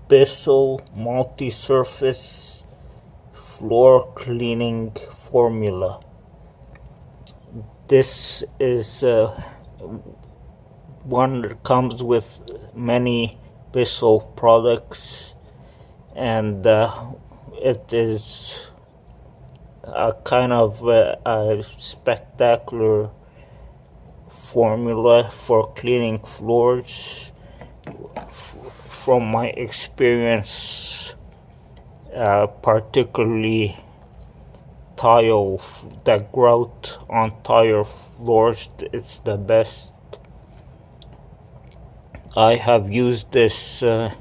Bissell multi-surface floor cleaning formula. This is one that comes with many Bissell products, and it is a kind of a spectacular formula for cleaning floors. From my experience, particularly the grout on tile floors, it's the best. I have used this to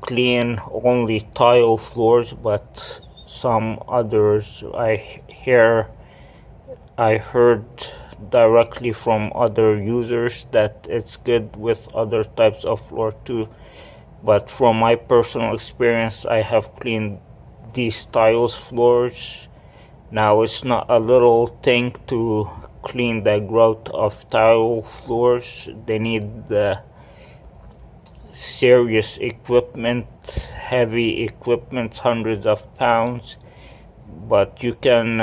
clean only tile floors, but some others I heard directly from other users that it's good with other types of floor too. But from my personal experience, I have cleaned these tiles floors. Now, it's not a little thing to clean the grout of tile floors. They need the serious equipment, heavy equipment, hundreds of pounds, but you can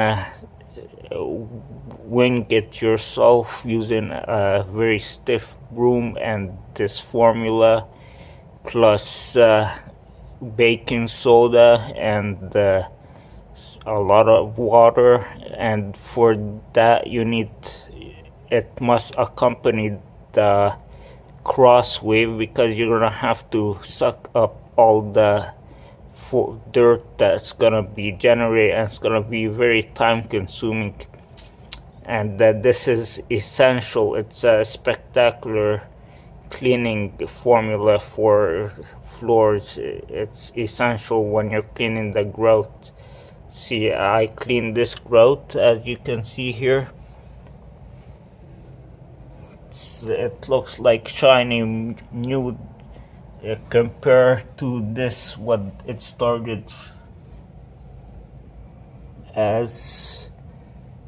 wing it yourself using a very stiff broom and this formula, plus baking soda and a lot of water. And for that, it must accompany the cross wave, because you're gonna have to suck up all the dirt that's gonna be generated, and it's gonna be very time consuming. And this is essential. It's a spectacular cleaning formula for floors. It's essential when you're cleaning the grout. See, I cleaned this grout, as you can see here. It looks like shiny new compared to this, what it started as.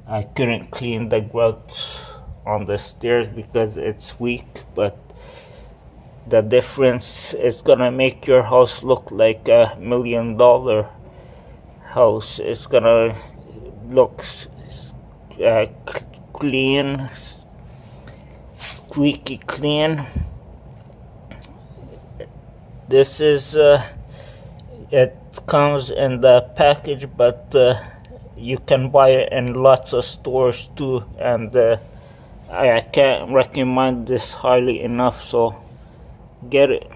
I couldn't clean the grout on the stairs because it's weak, but the difference is gonna make your house look like $1 million house. It's gonna look clean, squeaky clean. This is it comes in the package, but you can buy it in lots of stores too, and I can't recommend this highly enough, so get it.